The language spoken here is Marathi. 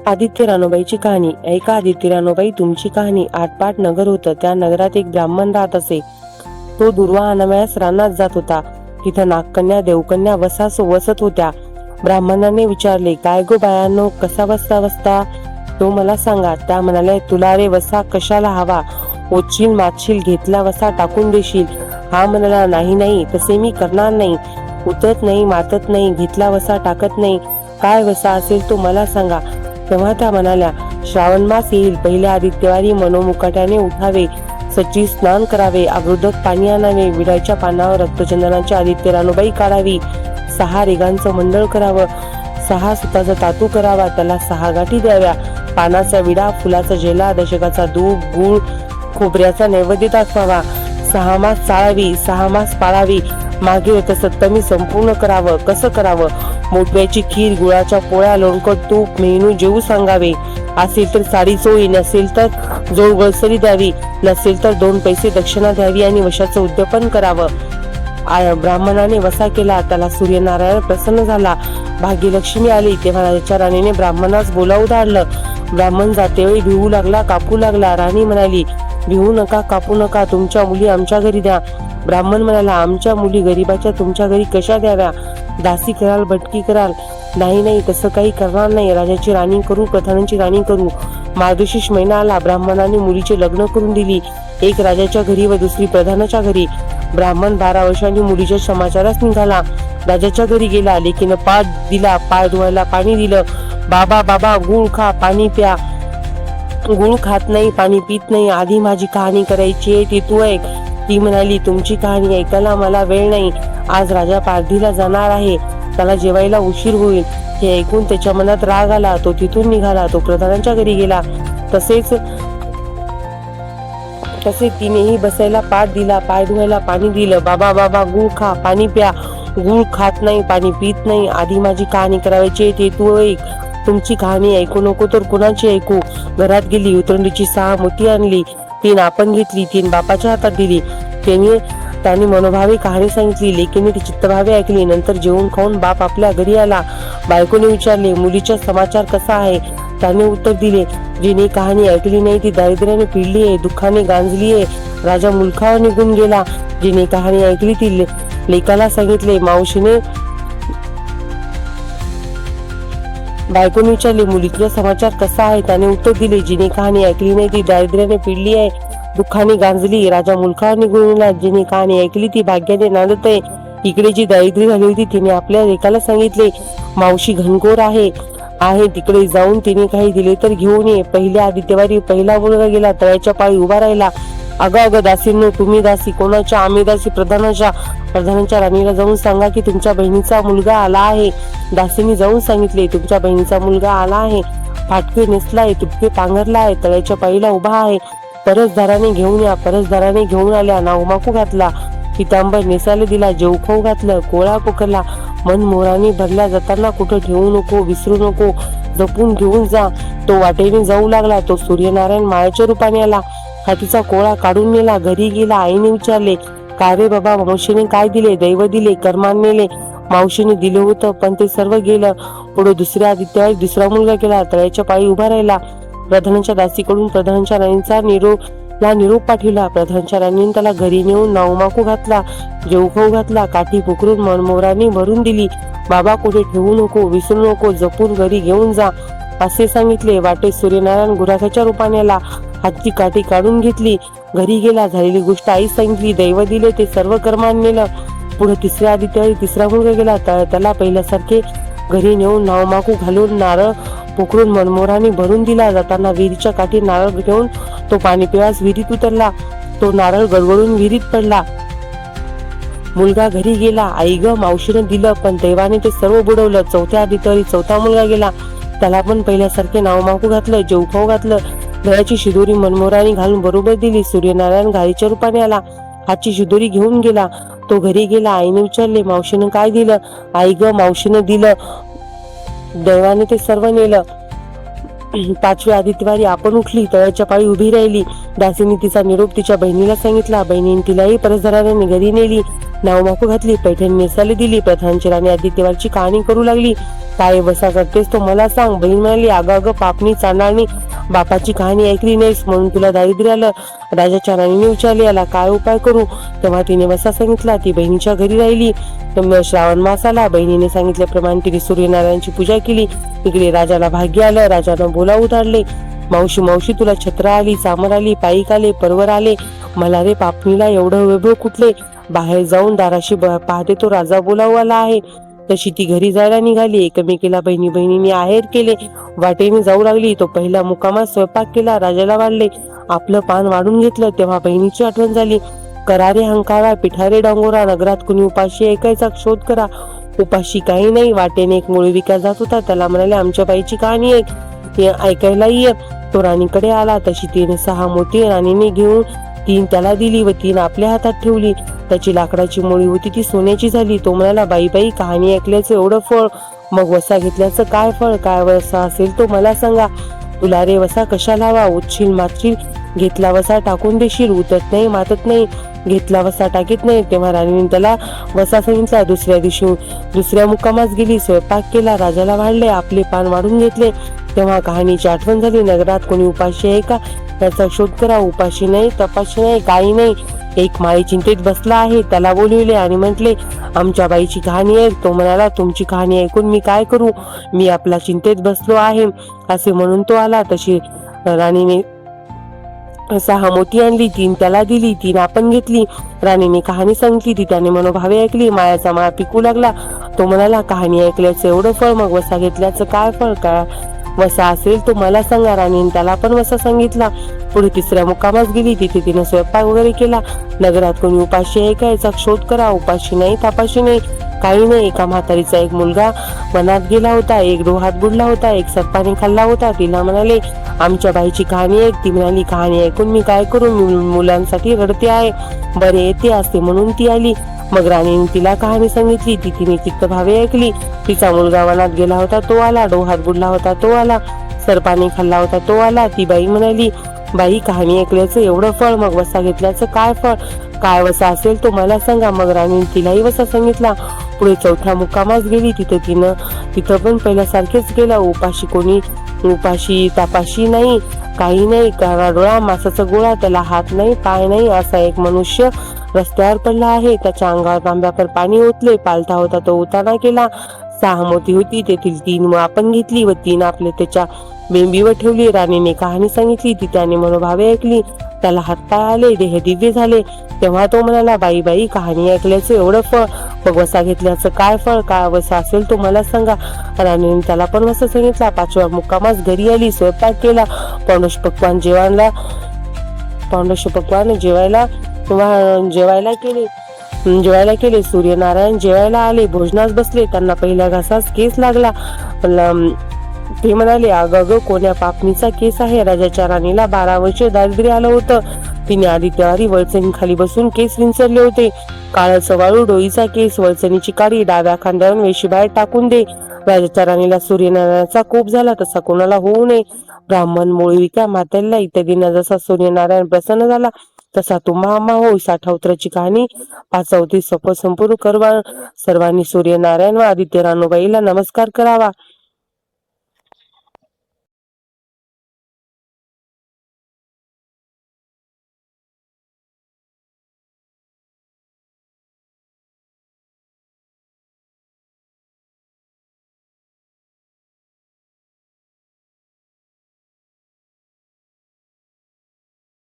आदित्य रानोबाईची कहाणी. ऐका आदित्य रानोबाई, तुमची कहाणी. आटपाट नगर होतं. त्या नगरात एक ब्राह्मण राहत असे. तो दुर्वा आणावयास रानात जात होता. तिथं नागकन्या देवकन्या वसत होत्या. ब्राह्मणाने विचारले, काय गो बायांनो, कसा वसता? तो मला सांगा. त्या म्हणाल्या, तुला रे वसा कशाला हवा? ओचील माचील, घेतला वसा टाकून देशील. हा म्हणाला, नाही, तसे मी करणार नाही. उतरत नाही, मातत नाही, घेतला वसा टाकत नाही. काय वसा असेल तो मला सांगा. तेव्हा त्या म्हणाल्या, श्रावण मास येईल, पहिल्या आदित्यवारी मनोमुकाट्याने उठावे, सची स्नान करावे, अगोदर पाणी आणावे, विड्याच्या पानावर रक्तचंदनाची आदित्य रानोबाई काढावी, 6 रेगांचं मंडळ करावं, 6 सुताचा तातू करावा, त्याला 6 गाठी द्याव्या, पानाचा विडा, फुलाचा झेला, दशकाचा दूध, गूळ, खोबऱ्याचा नैवेद्य दाखवावा, 6 मास चाळावी, 6 मास पाळावी, मागे रथसप्तमी संपूर्ण करावं. कसं करावं? मोठव्याची खीर, गुळाच्या पोळ्या, लोणकं तूप, मेनू जेवू सांगावे. असेल तर साडी चोळी, नसेल तर जोड गळसरी द्यावी, नसेल तर 2 पैसे दक्षिणा द्यावी आणि वशाचं उद्यापन करावं. ब्राह्मणाने वसा केला. त्याला सूर्यनारायण प्रसन्न झाला. भाग्यलक्ष्मी आली. तेव्हा राजाच्या राणीने ब्राह्मणास बोलावून धाडलं. ब्राह्मण जातेवेळी भिवू लागला, कापू लागला. राणी म्हणाली, भिवू नका, कापू नका, तुमच्या मुली आमच्या घरी द्या. ब्राह्मण म्हणाला, आमच्या मुली गरीबाच्या तुमच्या घरी कशा द्याव्या? दासी कराल, भटकी कराल? नाही, तसं काही करणार नाही. राजाची राणी करू, प्रधानाची राणी करू. मार्गशीर्ष महिना आला. ब्राह्मणाने मुलीचे लग्न करून दिली. एक राजाच्या घरी व दुसरी प्रधानाच्या घरी. ब्राह्मण 12 वर्षांनी मुलीच्या समाचारास निघाला. राजाच्या घरी गेला. लेकीनं पाठ दिला, पाय धुवायला पाणी दिलं. बाबा गुळ खा, पाणी प्या. गुळ खात नाही, पाणी पित नाही. आधी माझी कहाणी करायची आहे, ती तू ऐक. ती म्हणाली, तुमची कहाणी ऐकायला मला वेळ नाही. आज राजा पारधीला जाणार आहे, त्याला जेवायला उशीर होईल. हे ऐकून त्याच्या मनात राग आला. तो तिथून निघाला. तो प्रधानाच्या घरी गेला. तसे तिनेही बसायला पाठ दिला, पाय धुवायला पाणी दिलं. बाबा गुळ खा, पाणी प्या. गुळ खात नाही, पाणी पित नाही. आधी माझी कहाणी करायची, ते तू ऐक. तुमची कहाणी ऐकू नको तर कुणाची ऐकू? घरात गेली, उतरंडीची 6 मोती आणली. 3 आपण घेतली, 3 बापाच्या हातात दिली. त्याने मनोभावे कहाणी सांगितली. लेकीने ती चित्तभावे ऐकली. नंतर जेवून खाऊन बाप आपल्या घरी आला. बायकोने विचारले, मुलीचा समाचार कसा आहे? त्याने उत्तर दिले, जिने कहाणी ऐकली नाही ती दारिद्र्याने पिळली आहे, दुःखाने गांजली आहे. राजा मुलखावर निघून गेला. जिने कहाणी ऐकली ती लेकाला सांगितले. मावशीने बायकोने विचारले, मुलीचा समाचार कसा आहे? त्याने उत्तर दिले, जिने कहाणी ऐकली नाही ती दारिद्र्याने पिळली आहे, दुःखाने गांजली. राजा मुलखावर निघून गेला. जिने कहाणी ऐकली ती भाग्याने नांदत आहे. इकडे जी दारिद्र्य झाली होती तिने आपल्या लेकाला सांगितले, मावशी घनघोर आहे, तिकडे जाऊन तिने काही दिले तर घेऊन ये. पहिल्या आदित्यवारी पहिला मुलगा गेला. तळ्याच्या पाळी उभा राहिला. अगं दासींनो, तुम्ही दासी कोणाच्या? आम्ही दासी प्रधानाच्या राणीला जाऊन सांगा की तुमच्या बहिणीचा मुलगा आला आहे. दासींनी जाऊन सांगितले, तुमच्या बहिणीचा मुलगा आला आहे, फाटके नेसलाय, तुटके पांघरला आहे, तळ्याच्या पाळीला उभा आहे, परसदाराने घेऊन या. परसदाराने घेऊन आल्या. नावमाकू घातला, पितांबर नेसायला दिला, जेवखाऊ घातलं, कोळा पोखरला. मन मोराने भरल्या. जाताना कुठं ठेवू नको, विसरू नको, जपून घेऊन जा. तो वाटेने जाऊ लागला. तो सूर्यनारायण मायाच्या रूपाने आला. हातीचा कोळा काढून नेला. घरी गेला. आईने विचारले, काय रे बाबा, मावशीने काय दिले? दैव दिले, कर्मान नेले. मावशीने दिलं होतं पण ते सर्व गेलं. पुढे दुसऱ्या आदित्यवारी दुसरा मुलगा गेला. तळ्याच्या पाळी उभा राहिला. प्रधानाच्या दासीकडून प्रधानाच्या राणीचा निरोप पाठविला. प्रधानाच्या राणीने त्याला घरी नेऊन नावमाकू घातला, जेवखाऊ घातला, काठी पुकरून मनमोराने भरून दिली. बाबा कुठे ठेवू नको, विसरू नको, जपून घरी घेऊन जा असे सांगितले. वाटेत सूर्यनारायण गुराखाच्या रूपाने आला. हातची काठी काढून घेतली. घरी गेला. झालेली गोष्ट आई सांगितली. दैव दिले ते सर्व कर्मान नेलं. पुढे तिसऱ्या आदित्यवारी तिसरा मुलगा गेला. त्याला पहिल्यासारखे घरी नेऊन नावमाकू घालून नारळ पोखरून मनमोराने भरून दिला. जाताना विहिरीच्या काठी नारळ घेऊन तो पाणी पिवास विहिरीत उतरला. तो नारळ गडगडून विहिरीत पडला. मुलगा घरी गेला. आई ग, मावशीने दिलं पण दैवाने ते सर्व बुडवलं. चौथ्या आदित्यवारी चौथा मुलगा गेला. त्याला पण पहिल्यासारखे नावमाकू घातलं, जेवखाऊ घातलं, गळ्याची शिदोरी मनमोराने घालून बरोबर दिली. सूर्यनारायण गायीच्या रूपाने आला. हातची शिदोरी घेऊन गेला. तो घरी गेला. आईने विचारले, मावशीने काय दिलं? आई ग, मावशीने दिलं, दैवाने ते सर्व नेलं. पाचव्या आदित्यवारी आपण उठली, तळ्याच्या पाळी उभी राहिली. दासीने तिचा निरोप तिच्या बहिणीला सांगितला. बहिणीने तिलाही परसदाराने घरी नेली. नावमाप घातली, पैठणी नेसायला दिली. प्रधानची राणी आदित्यवारची कहाणी करू लागली. काय वसा करतेस तो मला सांग. बहीण म्हणाली, अगं पापणी चांडाळणी, बापाची कहाणी ऐकली नाहीस म्हणून तुला दारिद्र्य आलं. राजाच्या राणीने विचारले, याला काय उपाय करू. तेव्हा तिने वसा सांगितला. ती बहिणीच्या घरी राहिली. श्रावण मास आला. बहिणीने सांगितल्याप्रमाणे तिने सूर्यनारायणची पूजा केली. इकडे राजाला भाग्य आलं. राजानं बोला उतारले, मावशी मावशी तुला छत्र आली, चामर आली, पाईक आले, परवर आले. मला रे पापणीला एवढं वैभव कुठले. बाहेर जाऊन दाराशी पाहते तो राजा बोलावू आला आहे. तशी ती घरी जायला निघाली. एकमेकीला बहिणीने आहेर केले. वाटेने जाऊ लागली. तो पहिला मुकामात स्वयंपाक केला. राजाला वाढले. आपलं पान वाढून घेतलं. तेव्हा बहिणीची आठवण झाली. करारे हंकारा, पिठारे डांगोरा, नगरात कुणी उपाशी ऐकायचा शोध करा. उपाशी काही नाही. वाटेने एक मुळी विकास जात होता. त्याला म्हणाले, आमच्या बाईची कहाणी ऐकायला ये. तो राणीकडे आला. तशी 6 मोठी राणीने घेऊन 3 त्याला दिली व 3 आपल्या हातात ठेवली. त्याची लाकडाची मुळी होती ती सोन्याची झाली. तो म्हणाला, बाई कहाणी ऐकल्याचं एवढं फळ, मग वसा घेतल्याचं काय फळ. काय वसा असेल तो मला सांगा. तुला रे वसा कशाला हवा. उठशील मारशील, घेतला वसा टाकून देशील. उतरत नाही मातत नाही, घेतला वसा टाकीत नाही. तेव्हा राणीने त्याला वसा सांगितला. दुसऱ्या दिवशी दुसऱ्या मुक्कामास गेली. स्वयंपाक केला. राजाला वाढले. आपले पान वाढून घेतले. तेव्हा कहाणीची आठवण झाली. नगरात कोणी उपाशी आहे का त्याचा शोध करा. उपाशी नाही, तपाशी नाही, काही नाही. एक माळी चिंतेत बसला आहे. त्याला बोलविले आणि म्हटले, आमच्या बाईची कहाणी ऐक. तो म्हणाला, तुमची कहाणी ऐकून मी काय करू. मी आपला चिंतेत बसलो आहे. असे म्हणून तो आला. तशी राणीने 6 मोती आणली. 3 त्याला दिली. 3 आपण घेतली. राणीने कहाणी सांगितली. ती त्याने मनोभावे ऐकली. मायाचा माळा पिकू लागला. तो म्हणाला, कहाणी ऐकल्याचं एवढं फळ, मग वसा घेतल्याचं काय फळ. काय वसा असेल तो मला सांगा. राणीने त्याला पण वसा सांगितला. पुढे 3ऱ्या मुक्कामास गेली. तिथे तिने स्वयंपाक वगैरे केला. नगरात कोणी उपाशी आहे का याचा शोध करा. उपाशी नाही, तापाशी नाही, काही नाही. एका म्हातारीचा एक मुलगा वनात गेला होता. एक डोहात बुडला होता. एक सर्पाने खाल्ला होता. तिला म्हणाले, आमच्या बाईची कहाणी ऐक. ती म्हणाली, कहाणी ऐकून मी काय करू. मुलांसाठी रडते आहे, बरे येते असे म्हणून ती आली. मग राणीने तिला कहाणी सांगितली. ती तिने चित्तभावे ऐकली. तिचा मुलगा वनात गेला होता तो आला. डोहात बुडला होता तो आला. सर्पाने खाल्ला होता तो आला. ती बाई म्हणाली, बाई कहाणी ऐकल्याचं एवढं फळ, मग वसा घेतल्याचं काय फळ. काय वसा असेल तो मला सांगा. मग राणीने तिलाही वसा सांगितला. पुढे 4थ्या मुक्कामास गेली. तिथं पण पहिल्यासारखेच गेला. उपाशी तापाशी नाही, काही नाही. काळा डोळा, मासाचा गोळा, त्याला हात नाही, पाय नाही, असा एक मनुष्य रस्त्यावर पडला आहे. त्याच्या अंगावर तांब्यावर पाणी ओतले. पालथा होता तो उताना केला. 6 मोती होती. तेथील 3 आपण घेतली व 3 आपले त्याच्या बेंबीवर ठेवली. राणीने कहाणी सांगितली. ती त्याने मनोभावे ऐकली. त्याला हातपाय आले. देह दिव्य झाले. तेव्हा तो म्हणाला, बाई कहाणी ऐकल्याचं एवढं फळ, मग वसा घेतल्याचं काय फळ. काय वसा असेल तो मला सांगा. राणीने त्याला पण वसा सांगितला. 5व्या मुक्कामास घरी आली. स्वयंपाक केला. पौंडश पक्वान जेवायला केले. सूर्यनारायण जेवायला आले. भोजनास बसले. त्यांना पहिल्या घासास केस लागला. ते म्हणाले, अगं कोण्या पापणीचा केस आहे. राजाच्या राणीला 12 वर्ष दारिद्र्य आलं होतं. तिने आदित्यवारी वळचणी खाली बसून केस विंचरले होते. काळ सवाळू डोईचा केस, वळचणीची काडी डाव्या खांद्यावरून वेशीबाहेर टाकून दे. राजाच्या राणीला सूर्यनारायणाचा कोप झाला. तसा कोणाला होऊ नये. ब्राह्मण, मोळविका, म्हातारीला इत्यादींना जसा सूर्यनारायण प्रसन्न झाला तसा तुम्हा आम्हा होय. 60 कहाणी 5 संपूर्ण करवा. सर्वांनी सूर्यनारायण व आदित्य रानूबाईला नमस्कार करावा.